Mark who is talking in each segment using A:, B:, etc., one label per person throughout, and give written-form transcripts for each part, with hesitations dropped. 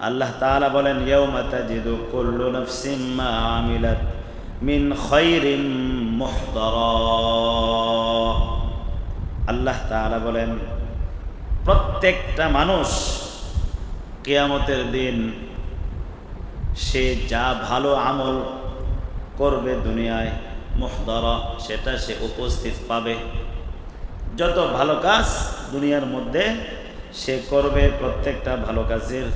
A: আল্লাহ তাআলা বলেন ইয়াউমা তাজিদু কুল্লু নাফসিম মা আমিলাত মিন খায়রিন মুহদারা। আল্লাহ তাআলা বলেন প্রত্যেকটা মানুষ কিয়ামতের দিন সে যা ভালো আমল করবে দুনিয়ায় মুহদারা সেটা সে উপস্থিত পাবে। যত ভালো কাজ দুনিয়ার মধ্যে সে করবে প্রত্যেকটা ভালো কাজের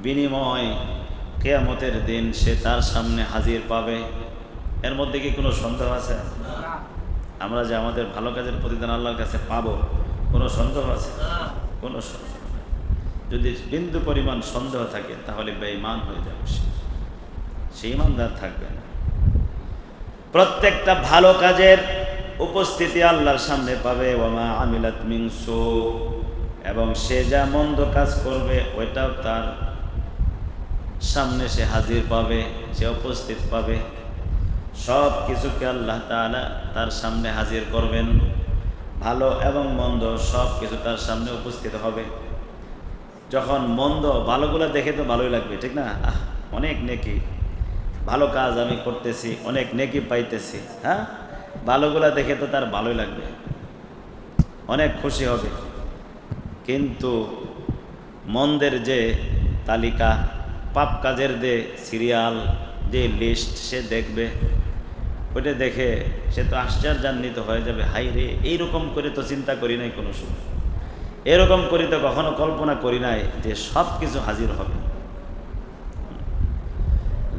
A: বিনিময় কিয়ামতের দিন সে তার সামনে হাজির পাবে। এর মধ্যে কি কোনো সন্দেহ আছে? আমরা যে আমাদের ভালো কাজের প্রতিদান আল্লাহর কাছে পাবো, কোনো সন্দেহ আছে? কোনো সন্দেহ নেই। যদি বিন্দু পরিমাণ সন্দেহ থাকে তাহলে বেঈমান হয়ে যাবে, সে ঈমানদার থাকবে না। প্রত্যেকটা ভালো কাজের উপস্থিতি আল্লাহর সামনে পাবে। ওয়ামা আমিলাত মিন সু, এবং সে যা মন্দ কাজ করবে ওইটাও তার সামনে সে হাজির পাবে, সে উপস্থিত পাবে। সব কিছুকে আল্লাহ তাআলা তার সামনে হাজির করবেন। ভালো এবং মন্দ সব কিছু তার সামনে উপস্থিত হবে। যখন মন্দ, ভালোগুলো দেখে তো ভালোই লাগবে, ঠিক না? অনেক নেকি, ভালো কাজ আমি করতেছি, অনেক নেকি পাইতেছি, হ্যাঁ, ভালোগুলা দেখে তো তার ভালোই লাগবে, অনেক খুশি হবে। কিন্তু মন্দের যে তালিকা, পাপ কাজের যে সিরিয়াল, যে লিস্ট সে দেখবে, ওইটা দেখে সে তো আশ্চর্যান্বিত হয়ে যাবে। হাই রে, এইরকম করে তো চিন্তা করি নাই কোনো সময়, এরকম করে তো কখনো কল্পনা করি নাই যে সব কিছু হাজির হবে।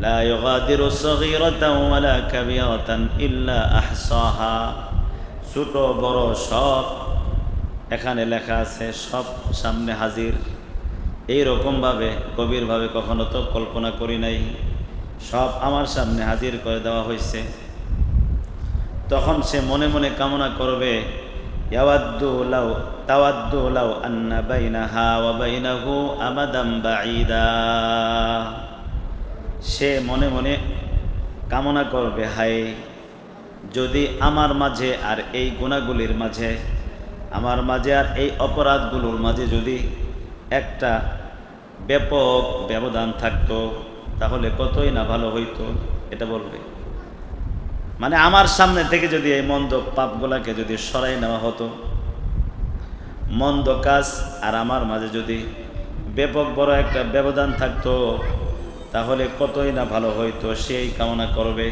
A: লা ইউগাদিরু সগীরাতান ওয়ালা কাবীরাতান ইল্লা আহসাহা। ছোট বড় সব এখানে লেখা আছে, সব সামনে হাজির। এইরকমভাবে গভীরভাবে কখনো তো কল্পনা করি নাই, সব আমার সামনে হাজির করে দেওয়া হয়েছে। তখন সে মনে মনে কামনা করবে, তাওয়াদ্দু লাউ আন্না বাইনাহা ওয়া বাইনাহু আমাদাম বাঈদা। সে মনে মনে কামনা করবে, হায় যদি আমার মাঝে আর এই গুনাহগুলির মাঝে, আমার মাঝে আর এই অপরাধগুলোর মাঝে যদি একটা ব্যাপক ব্যবধান থাকতো তাহলে কতই না ভালো হইতো। এটা বলবে, মানে আমার সামনে থেকে যদি এই মন্দ পাপগুলাকে যদি সরাই নেওয়া হতো, মন্দ কাজ আর আমার মাঝে যদি ব্যাপক বড় একটা ব্যবধান থাকতো তাহলে কতই না ভালো হইতো, সেই কামনা করবে।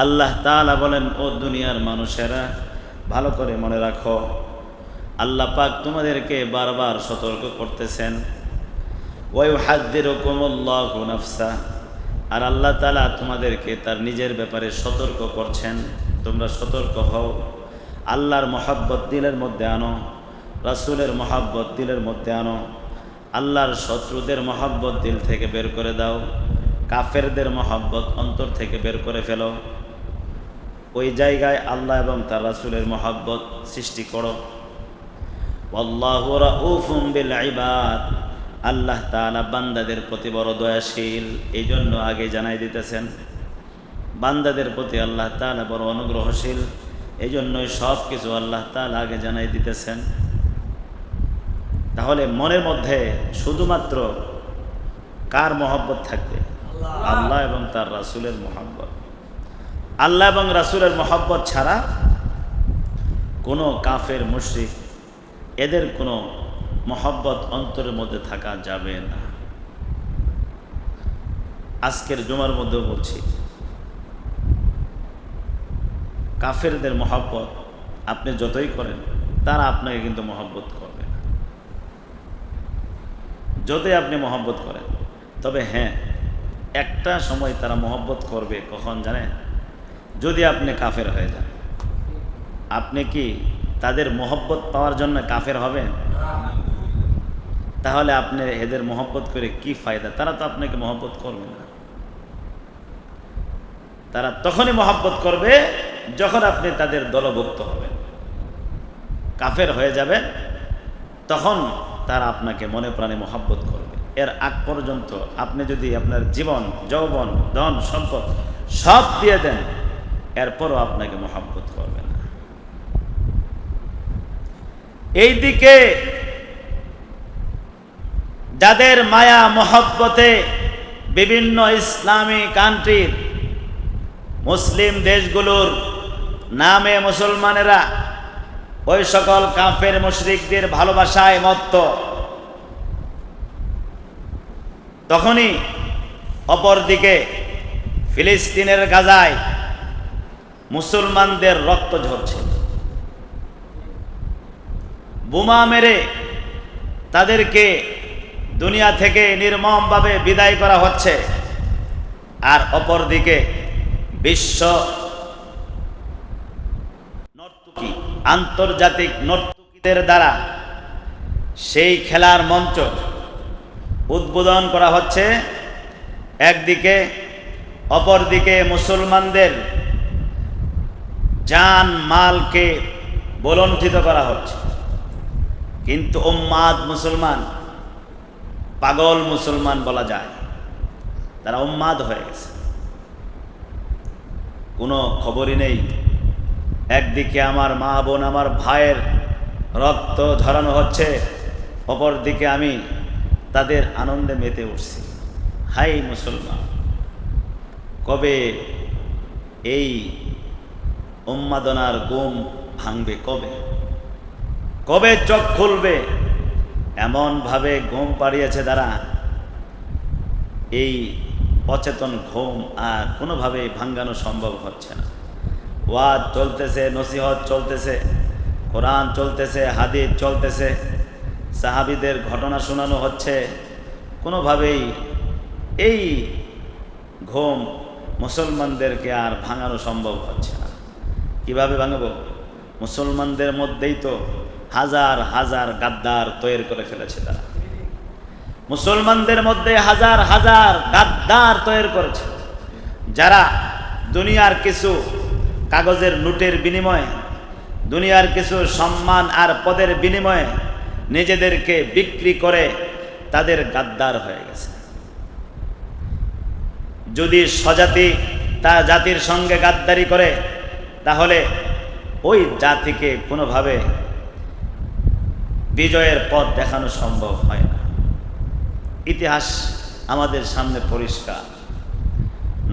A: আল্লাহ তাআলা বলেন, ও দুনিয়ার মানুষেরা ভালো করে মনে রাখো, আল্লাহ পাক তোমাদেরকে বারবার সতর্ক করতেছেন। ওয়া ইউহাযযিরুকুমুল্লাহু নাফসা, আর আল্লাহ তাআলা তোমাদেরকে তার নিজের ব্যাপারে সতর্ক করছেন। তোমরা সতর্ক হও, আল্লাহর মহব্বত দিলের মধ্যে আনো, রাসূলের মহব্বত দিলের মধ্যে আনো। আল্লাহর শত্রুদের মহব্বত দিল থেকে বের করে দাও, কাফেরদের মহব্বত অন্তর থেকে বের করে ফেলো। ওই জায়গায় আল্লাহ এবং তার রাসূলের মহব্বত সৃষ্টি করো। আল্লাহু রাউফুম বিল ইবাদ, আল্লাহ তাআলা বান্দাদের প্রতি বড় দয়াশীল। এই জন্য আগে জানাই দিতেছেন বান্দাদের প্রতি আল্লাহ তাআলা বড় অনুগ্রহশীল, এই জন্যই সব কিছু আল্লাহ তাআলা আগে জানাই দিতেছেন। তাহলে মনের মধ্যে শুধুমাত্র কার মহব্বত থাকবে? আল্লাহ এবং তার রাসূলের মহব্বত। আল্লাহ এবং রাসূলের মহব্বত ছাড়া কোনো কাফের মুশরিক এদের কোনো মহব্বত অন্তরের মধ্যে থাকা যাবে না। আজকের জুমার মধ্যেও বলছি, কাফেরদের মহব্বত আপনি যতই করেন তারা আপনাকে কিন্তু মহব্বত করবে না, যতই আপনি মহব্বত করেন। তবে হ্যাঁ, একটা সময় তারা মহব্বত করবে, কখন জানেন? যদি আপনি কাফের হয়ে যান। আপনি কি তাদের মহব্বত পাওয়ার জন্য কাফের হবেন? তাহলে আপনি এদের মহব্বত করে কি ফায়দা? তারা তো আপনাকে মহব্বত করবে না। তারা তখনই মহব্বত করবে যখন আপনি তাদের দলভুক্ত হবেন, কাফের হয়ে যাবেন, তখন তারা আপনাকে মনে প্রাণে মহব্বত করবে। এর আগ পর্যন্ত আপনি যদি আপনার জীবন, যৌবন, ধন সম্পদ সব দিয়ে দেন, এরপরও আপনাকে মহব্বত করবে না। এইদিকে যাদের মায়া মহব্বতে বিভিন্ন ইসলামী কান্ট্রির মুসলিম দেশগুলোর নামে মুসলমানেরা ওই সকল কাফের মুশরিকদের ভালোবাসায় মত্ত, তখনই অপরদিকে ফিলিস্তিনের গাজায় মুসলমানদের রক্ত ঝরছে, বোমা মেরে তাদেরকে দুনিয়া থেকে নির্মমভাবে বিদায় করা হচ্ছে। আর অপরদিকে বিশ্ব নর্তকী, আন্তর্জাতিক নর্তকীদের দ্বারা সেই খেলার মঞ্চ উদ্বোধন করা হচ্ছে একদিকে, অপরদিকে মুসলমানদের জান মালকে বলণ্ঠিত করা হচ্ছে। কিন্তু উম্মাদ মুসলমান, পাগল মুসলমান বলা যায়, তারা উম্মাদ হয়ে গেছে, কোনো খবরই নেই। একদিকে আমার মা বোন, আমার ভাইয়ের রক্ত ঝরানো হচ্ছে, অপরদিকে আমি তাদের আনন্দে মেতে উঠছি। হাই মুসলমান, কবে এই উন্মাদনার ঘুম ভাঙবে? কবে কবে চোখ খুলবে? এমনভাবে ঘুম পাড়িয়েছে তারা, এই অচেতন ঘুম আর কোনোভাবেই ভাঙানো সম্ভব হচ্ছে না। ওয়াজ চলতেছে, নসিহত চলতেছে, কোরআন চলতেছে, হাদিস চলতেছে, সাহাবীদের ঘটনা শোনানো হচ্ছে, কোনোভাবেই এই ঘুম মুসলমানদেরকে আর ভাঙানো সম্ভব হচ্ছে না। কিভাবে ভাঙব? মুসলমানদের মধ্যেই তো হাজার হাজার গাদ্দার তৈরি করে ফেলেছে তারা, মুসলমানদের মধ্যে হাজার হাজার গাদ্দার তৈরি করেছে, যারা দুনিয়ার কিছু কাগজের নোটের বিনিময়ে, দুনিয়ার কিছু সম্মান আর পদের বিনিময়ে নিজেদেরকে বিক্রি করে তাদের গাদ্দার হয়ে গেছে। যদি স্বজাতি তা জাতির সঙ্গে গাদ্দারি করে, তাহলে ওই জাতিকে কোনোভাবে বিজয়ের পথ দেখানো সম্ভব হয় না। ইতিহাস আমাদের সামনে পরিষ্কার।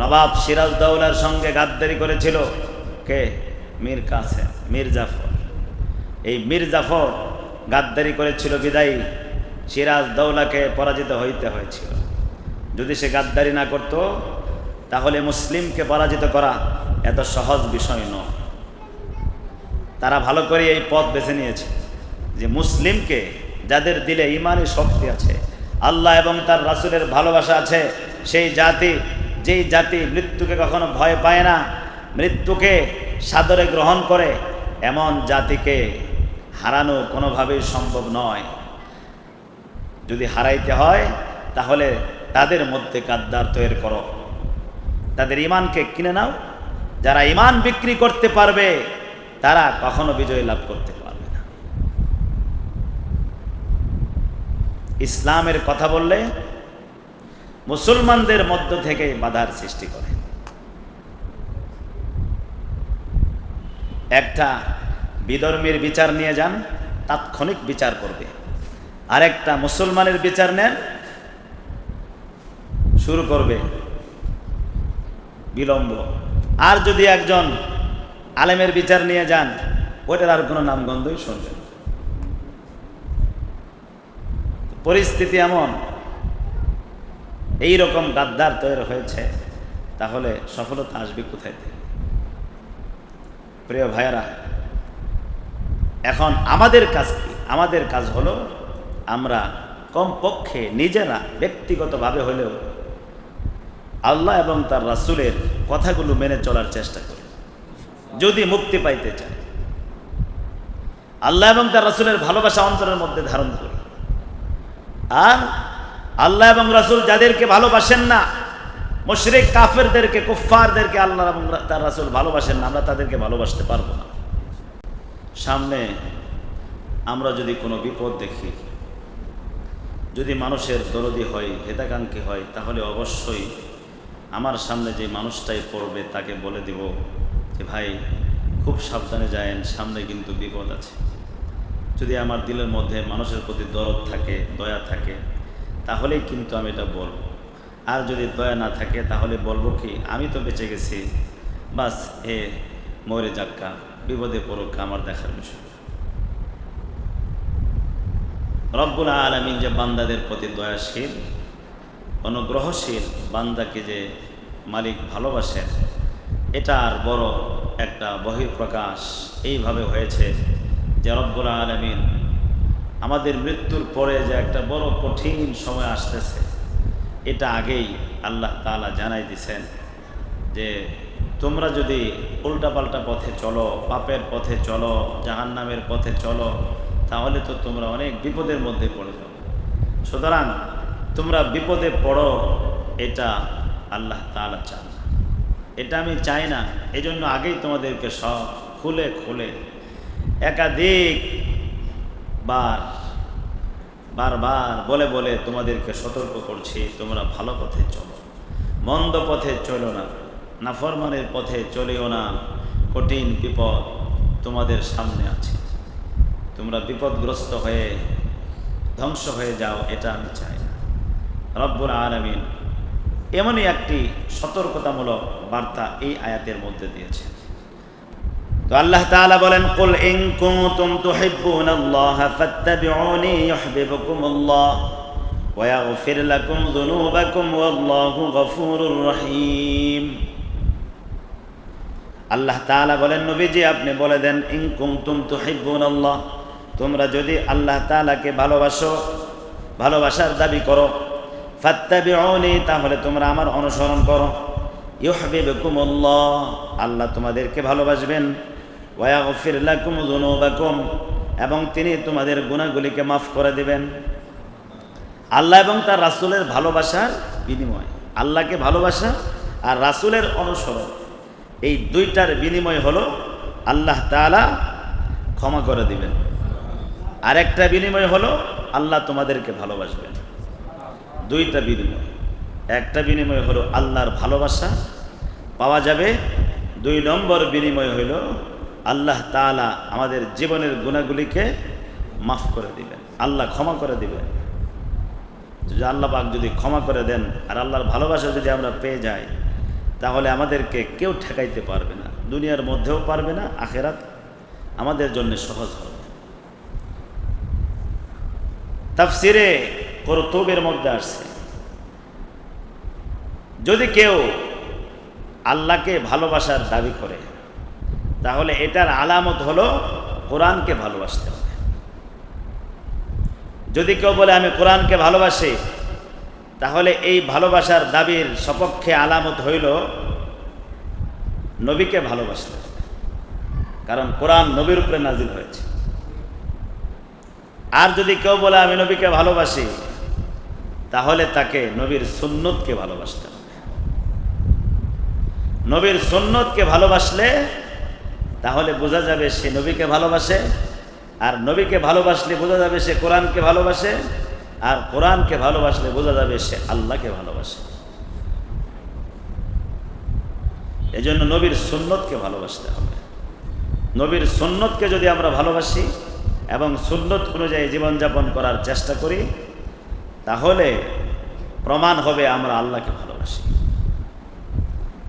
A: নবাব সিরাজদৌলার সঙ্গে গাদ্দারি করেছিল কে? মীর কাসেম, মীর জাফর। এই মীর জাফর গাদ্দারি করেছিল বিদায়ী সিরাজদৌলাকে পরাজিত হইতে হয়েছিল। যদি সে গাদ্দারি না করত, তাহলে মুসলিমকে পরাজিত করা এত সহজ বিষয় নয়। তারা ভালো করে এই পথ বেছে নিয়েছে যে মুসলিমকে, যাদের দিলে ইমানি শক্তি আছে, আল্লাহ এবং তার রাসূলের ভালোবাসা আছে, সেই জাতি, যেই জাতি মৃত্যুকে কখনো ভয় পায় না, মৃত্যুকে সাদরে গ্রহণ করে, এমন জাতিকে হারানো কোনোভাবেই সম্ভব নয়। যদি হারাইতে হয়, তাহলে তাদের মধ্যে গাদ্দার তৈরি করো, তাদের ইমানকে কিনে নাও। যারা ইমান বিক্রি করতে পারবে, তারা কখনো বিজয় লাভ করতে পারবে না। ইসলামের কথা বললে মুসলমানদের মধ্য থেকে বাধার সৃষ্টি করে। একটা বিধর্মীর বিচার নিয়ে যান, তাৎক্ষণিক বিচার করবে। আরেকটা মুসলমানের বিচার নেন, শুরু করবে বিলম্ব। আর যদি একজন আলেমের বিচার নিয়ে যান, ওটার আর কোনো নামগন্ধই শুনবেন। পরিস্থিতি এমন, এইরকম গাদ্দার তৈরি হয়েছে, তাহলে সফলতা আসবে কোথায় থেকে? প্রিয় ভাইয়েরা, এখন আমাদের কাজ কি? আমাদের কাজ হলো আমরা কমপক্ষে নিজেরা ব্যক্তিগতভাবে হলেও আল্লাহ এবং তার রাসূলের কথাগুলো মেনে চলার চেষ্টা করি, যদি মুক্তি পাইতে চাই। আল্লাহ এবং তার রাসূলের ভালোবাসা অন্তরের মধ্যে ধারণ করি। আর আল্লাহ এবং রাসূল যাদেরকে ভালোবাসেন না, মুশরিক কাফেরদেরকে, কুফফারদেরকে আল্লাহ এবং তার রাসূল ভালোবাসেন না, আমরা তাদেরকে ভালোবাসতে পারবো না। সামনে আমরা যদি কোনো বিপদ দেখি, যদি মানুষের দরদি হয়, হেতাকাঙ্ক্ষী হয়, তাহলে অবশ্যই আমার সামনে যে মানুষটাই পড়বে তাকে বলে দিব যে ভাই খুব সাবধানে যায়েন, সামনে কিন্তু বিপদ আছে। যদি আমার দিলের মধ্যে মানুষের প্রতি দরদ থাকে, দয়া থাকে, তাহলেই কিন্তু আমি এটা বলবো। আর যদি দয়া না থাকে তাহলে বলবো কি, আমি তো বেঁচে গেছি, বাস এ মরে যাক্কা, বিপদে পড়ুক, আমার দেখার বিষয়। রব্বুল আলামিন যে বান্দাদের প্রতি দয়াশীল, অনুগ্রহশীল, বান্দাকে যে মালিক ভালোবাসেন, এটার বড় একটা বহিঃপ্রকাশ এইভাবে হয়েছে যে রব্বুল আলামিন আমাদের মৃত্যুর পরে যে একটা বড় কঠিন সময় আসতেছে, এটা আগেই আল্লাহ তাআলা জানাই দিছেন যে তোমরা যদি উল্টাপাল্টা পথে চলো, পাপের পথে চলো, জাহান্নামের পথে চলো, তাহলে তো তোমরা অনেক বিপদের মধ্যে পড়ে যাবে। সুতরাং তোমরা বিপদে পড়ো, এটা আল্লাহ তাআলা চান না, এটা আমি চাই না। এজন্য আগেই তোমাদেরকে সব খুলে খুলে একাধিক বারবার বলে বলে তোমাদেরকে সতর্ক করছি, তোমরা ভালো পথে চলো, মন্দ পথে চলো না, নাফরমানের পথে চলিও না। কঠিন বিপদ তোমাদের সামনে আছে, তোমরা বিপদগ্রস্ত হয়ে ধ্বংস হয়ে যাও, এটা আমি চাই না। রব্বুল আলামিন এমনই একটি সতর্কতামূলক বার্তা এই আয়াতের মধ্যে দিয়েছেন। তো আল্লাহ তাআলা বলেন, কুল ইন কুনতুম তুহিব্বুনাল্লাহা ফাত্তাবিউনি ইউহিব্বুকুমুল্লাহ ওয়া ইয়াগফির লাকুম যুনুবাকুম ওয়াল্লাহু গফুরুর রহিম। আল্লাহ তাআলা বলেন, নবীজি আপনি বলে দেন, ইন কুনতুম তুহিব্বুনাল্লাহ, তোমরা যদি আল্লাহ তাআলাকে ভালোবাসো, ভালোবাসার দাবি করো, ফাত্তাবিউনি, তাহলে তোমরা আমার অনুসরণ করো, ইউহিব্বুকুমুল্লাহ, আল্লাহ তোমাদেরকে ভালোবাসবেন, ওয়া ইয়াগফির লাকুম যুনুবাকুম, এবং তিনি তোমাদের গুনাহগুলিকে মাফ করে দিবেন। আল্লাহ এবং তার রাসূলের ভালোবাসার বিনিময়, আল্লাহকে ভালোবাসা আর রাসূলের অনুসরণ, এই দুইটার বিনিময় হলো আল্লাহ তাআলা ক্ষমা করে দিবেন। আরেকটা বিনিময় হলো আল্লাহ তোমাদেরকে ভালোবাসবেন। দুইটা বিনিময়, একটা বিনিময় হলো আল্লাহর ভালোবাসা পাওয়া যাবে, 2 নম্বর বিনিময় হইল আল্লাহ তাআলা আমাদের জীবনের গুনাহগুলিকে মাফ করে দিবেন, আল্লাহ ক্ষমা করে দিবেন। যদি আল্লাহ পাক যদি ক্ষমা করে দেন আর আল্লাহর ভালোবাসা যদি আমরা পেয়ে যাই, তাহলে আমাদেরকে কেউ ঠেকাইতে পারবে না, দুনিয়ার মধ্যেও পারবে না, আখিরাত আমাদের জন্য সহজ হবে। তাফসিরে কুরতুবির মধ্যে আসছে, যদি কেউ আল্লাহকে ভালোবাসার দাবি করে, তাহলে এটার আলামত হলো কোরআনকে ভালোবাসতে হবে। যদি কেউ বলে আমি কোরআনকে ভালোবাসি, তাহলে এই ভালোবাসার দাবির সপক্ষে আলামত হইল নবীকে ভালোবাসতে হবে, কারণ কোরআন নবীর উপরে নাজিল হয়েছে। আর যদি কেউ বলে আমি নবীকে ভালোবাসি, তাহলে তাকে নবীর সুন্নতকে ভালোবাসতে হবে। নবীর সুন্নতকে ভালোবাসলে তাহলে বোঝা যাবে সে নবীকে ভালোবাসে, আর নবীকে ভালোবাসলে বোঝা যাবে সে কোরআনকে ভালোবাসে, আর কোরআনকে ভালোবাসলে বোঝা যাবে সে আল্লাহকে ভালোবাসে। এজন্য নবীর সুন্নতকে ভালোবাসতে হবে। নবীর সুন্নতকে যদি আমরা ভালোবাসি এবং সুন্নত অনুযায়ী জীবনযাপন করার চেষ্টা করি, তাহলে প্রমাণ হবে আমরা আল্লাহকে ভালোবাসি।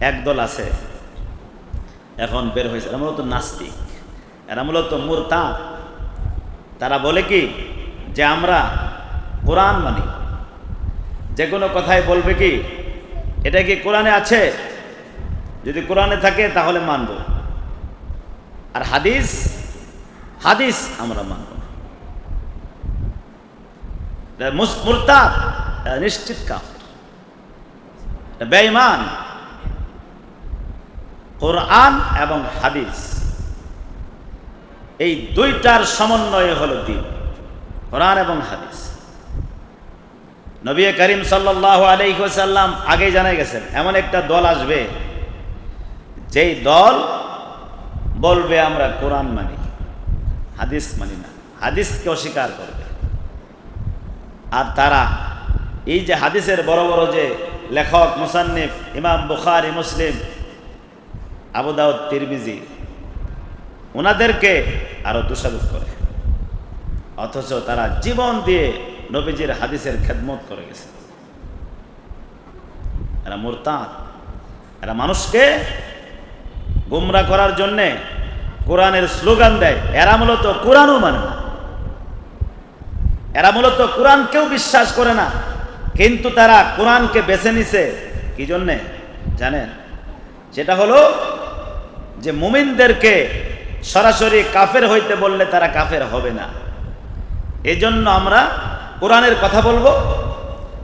A: একদল আছে এখন বের হয়েছে, এরা মূলত নাস্তিক, এরা মূলত মুরতাদ। তারা বলে কি যে আমরা কোরআন মানি, যে কোনো কথাই বলবে কি এটা কি কোরআনে আছে, যদি কোরআনে থাকে তাহলে মানব, আর হাদিস হাদিস আমরা মানব না। মুরতাদ, নিশ্চিত কাফের, বেঈমান। কোরআন এবং হাদিস এই দুইটার সমন্বয় হলো দ্বীন, কোরআন এবং হাদিস। নবী করিম সাল্লাল্লাহু আলাইহি ওয়াসাল্লাম আগে জানাই গেছেন, এমন একটা দল আসবে যেই দল বলবে আমরা কোরআন মানি, হাদিস মানি না, হাদিসকে অস্বীকার করবে। আর তারা এই যে হাদিসের বড় বড় যে লেখক মুসান্নিফ, ইমাম বুখারী, মুসলিম, আবু দাউদ, তিরমিজি, ওনাদেরকে আরো দোষারোপ করে, অথচ তারা জীবন দিয়ে নবীজির হাদিসের খেদমত করে গেছে। এরা মুরতাদ, এরা মানুষকে গুমরা করার জন্যে কোরআনের স্লোগান দেয়। এরা মূলত কোরআনও মানে না, এরা মূলত কোরআনকেও বিশ্বাস করে না, কিন্তু তারা কোরআনকে বেছে নিছে কি জন্যে জানেন? সেটা হলো যে মুমিনদেরকে সরাসরি কাফের হইতে বললে তারা কাফের হবে না, এজন্য আমরা কোরআনের কথা বলবো,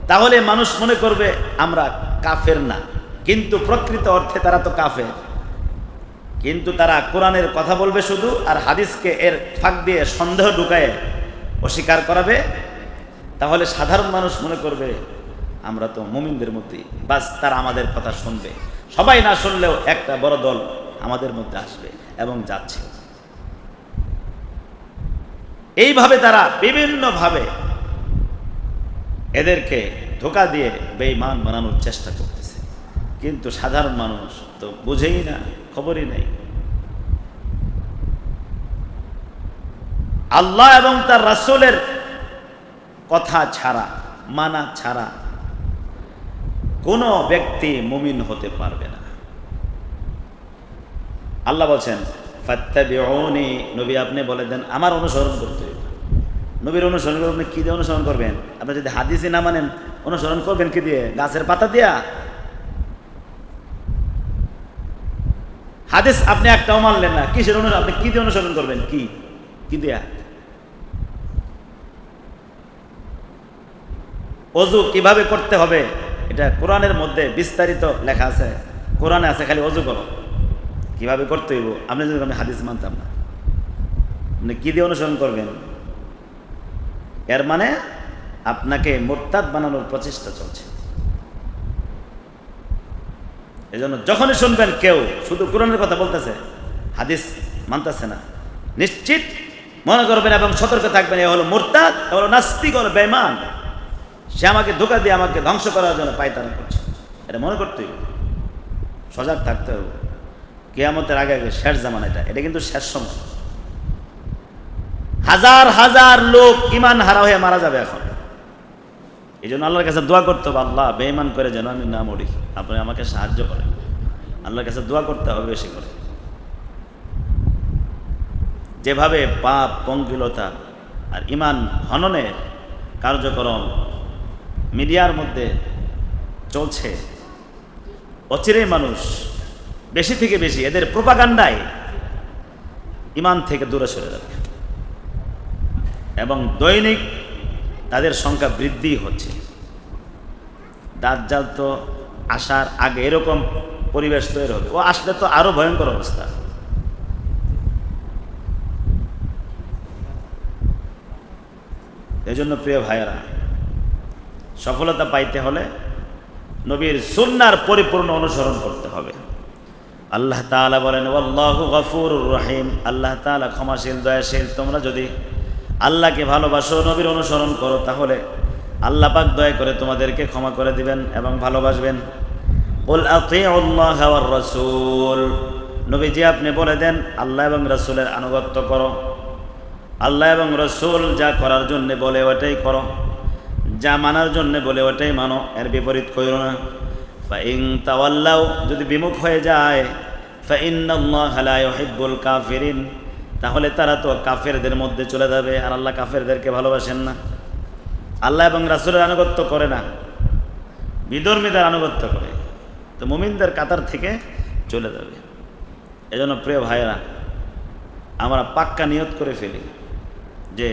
A: তাহলে মানুষ মনে করবে আমরা কাফের না, কিন্তু প্রকৃত অর্থে তারা তো কাফের। কিন্তু তারা কোরআনের কথা বলবে শুধু, আর হাদিসকে এর ফাঁক দিয়ে সন্দেহ ঢুকায়ে অস্বীকার করাবে, তাহলে সাধারণ মানুষ মনে করবে আমরা তো মুমিনদের মধ্যেই, বাস তারা আমাদের কথা শুনবে। সবাই না শুনলেও একটা বড় দল আমাদের মধ্যে আসবে এবং যাচ্ছে। এইভাবে তারা বিভিন্নভাবে এদেরকে ধোঁকা দিয়ে বেঈমান বানানোর চেষ্টা করতেছে, কিন্তু সাধারণ মানুষ তো বুঝেই না, খবরই নেই। আল্লাহ এবং তার রাসূলের কথা ছাড়া, মানা ছাড়া কোনো ব্যক্তি মুমিন হতে পারবে না। আল্লাহ বলছেন ফাত্তাবিউনি, নবী আপনি বলে দেন আমার অনুসরণ করতে হবে। নবীর অনুসরণ করবেন, আপনি কি দিয়ে অনুসরণ করবেন? আপনি যদি হাদিসই না মানেন, অনুসরণ করবেন কি দিয়ে? গাছের পাতা দিয়া? হাদিস আপনি একটাও মানলেন না, কিসের অনুসরণ? আপনি কি দিয়ে অনুসরণ করবেন? কি দিয়া? অজু কিভাবে করতে হবে এটা কোরআনের মধ্যে বিস্তারিত লেখা আছে, কোরআনে আছে, খালি অজু করো, কিভাবে করতে হইব। আপনি যদি আমি হাদিস মানতাম না, আপনি কি দিয়ে অনুসরণ করবেন? এর মানে আপনাকে মুরতাদ বানানোর প্রচেষ্টা চলছে। এজন্য যখনই শুনবেন কেউ শুধু কোরআনের কথা বলতেছে, হাদিস মানতেছে না, নিশ্চিত মনে করবেন এবং সতর্ক থাকবেন, এ হলো মুরতাদ, এ হলো নাস্তিক, হলো বেঈমান, সে আমাকে ধোঁকা দিয়ে আমাকে ধ্বংস করার জন্য পায়তারা করছে। এটা মনে করতে হবে, সজাগ থাকতে হবে। কিয়ামতের আগে আগে শেষ জামানা, এটা কিন্তু শেষ সময়। হাজার হাজার লোক ঈমান হারা হয়ে মারা যাবে এখন। এই জন্য আল্লাহর কাছে দোয়া করতে হবে, আল্লাহ বেঈমান করে যেন আমি না মরি, আপনি আমাকে সাহায্য করেন। আল্লাহর কাছে দোয়া করতে হবে বেশি করে। যেভাবে পাপ, পঙ্কিলতা আর ঈমান হননের কার্যক্রম মিডিয়ার মধ্যে চলছে, অচিরেই মানুষ বেশি থেকে বেশি এদের প্রোপাগান্ডায় ঈমান থেকে দূরে সরে যাবে এবং দৈনিক তাদের সংখ্যা বৃদ্ধি হচ্ছে। দাজ্জাল তো আসার আগে এরকম পরিবেশ তৈরি হবে, ও আসলে তো আরো ভয়ঙ্কর অবস্থা। এই জন্য প্রিয় ভাইয়েরা, সফলতা পাইতে হলে নবীর সুন্নাহর পরিপূর্ণ অনুসরণ করতে হবে। আল্লাহ তাআলা বলেন ওয়াল্লাহু গফুরুর রহিম, আল্লাহ তাআলা ক্ষমাশীল, দয়াশীল। তোমরা যদি আল্লাহকে ভালোবাসো, নবীর অনুসরণ করো, তাহলে আল্লাহ পাক দয়া করে তোমাদেরকে ক্ষমা করে দিবেন এবং ভালোবাসবেন। কুল আতিউল্লাহ ওয়ার রাসূল, নবীজি আপনি বলে দেন আল্লাহ এবং রাসূলের আনুগত্য করো। আল্লাহ এবং রাসূল যা করার জন্য বলে ওটাই করো, যা মানার জন্য বলে ওটাই মানো, এর বিপরীত কইরো না। ফাইন তাওয়াল্লাউ, যদি বিমুখ হয়ে যায়, ফাইন্নাল্লাহা লা ইউহিব্বুল কাফিরিন, তাহলে তারা তো কাফেরদের মধ্যে চলে যাবে, আর আল্লাহ কাফেরদেরকে ভালোবাসেন না। আল্লাহ এবং রাসূলের আনুগত্য করে না, বিধর্মীদের আনুগত্য করে, তো মুমিনদের কাতার থেকে চলে যাবে। এজন্য প্রিয় ভাইয়েরা, আমরা পাক্কা নিয়ত করে ফেলি যে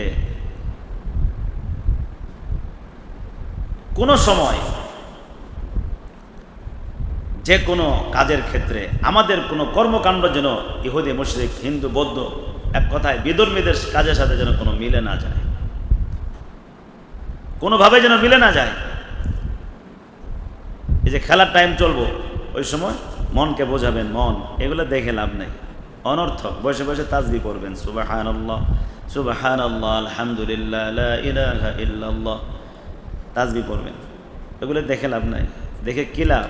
A: কোনো সময় যে কোনো কাজের ক্ষেত্রে আমাদের কোনো কর্মকাণ্ড যেন ইহুদি, মুশরিক, হিন্দু, বৌদ্ধ, এক কথায় বিধর্মীদের কাজের সাথে যেন কোনো মিলে না যায়, কোনোভাবে যেন মিলে না যায়। এই যে খেলার টাইম চলবো, ওই সময় মনকে বোঝাবেন, মন এগুলো দেখে লাভ নেই, অনর্থক। বসে বসে তাসবিহ করবেন, সুবহানাল্লাহ সুবহানাল্লাহ আলহামদুলিল্লাহ লা ইলাহা ইল্লাল্লাহ, তাসবিহ করবেন। এগুলো দেখে লাভ নাই। দেখে কী লাভ?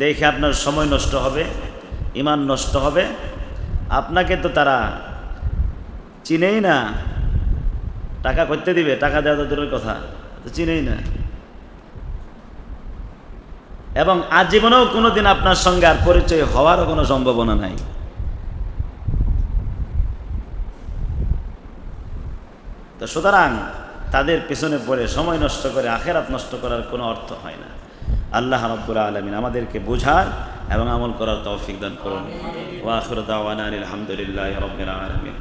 A: দেখে আপনার সময় নষ্ট হবে, ঈমান নষ্ট হবে। আপনাকে তো তারা চিনেই না, টাকা করতে দিবে, টাকা দেওয়া তো দূরের কথা, তো চিনেই না। এবং আজীবনেও কোনোদিন আপনার সঙ্গে আর পরিচয় হওয়ারও কোনো সম্ভাবনা নাই। তো সুতরাং তাদের পেছনে পড়ে সময় নষ্ট করে আখিরাত নষ্ট করার কোনো অর্থ হয় না। আল্লাহ রাব্বুল আলামিন আমাদেরকে বোঝার এবং আমল করার তৌফিক দান করুন। ওয়া আখিরু দাওয়ানা আলহামদুলিল্লাহি রাব্বিল আলামিন।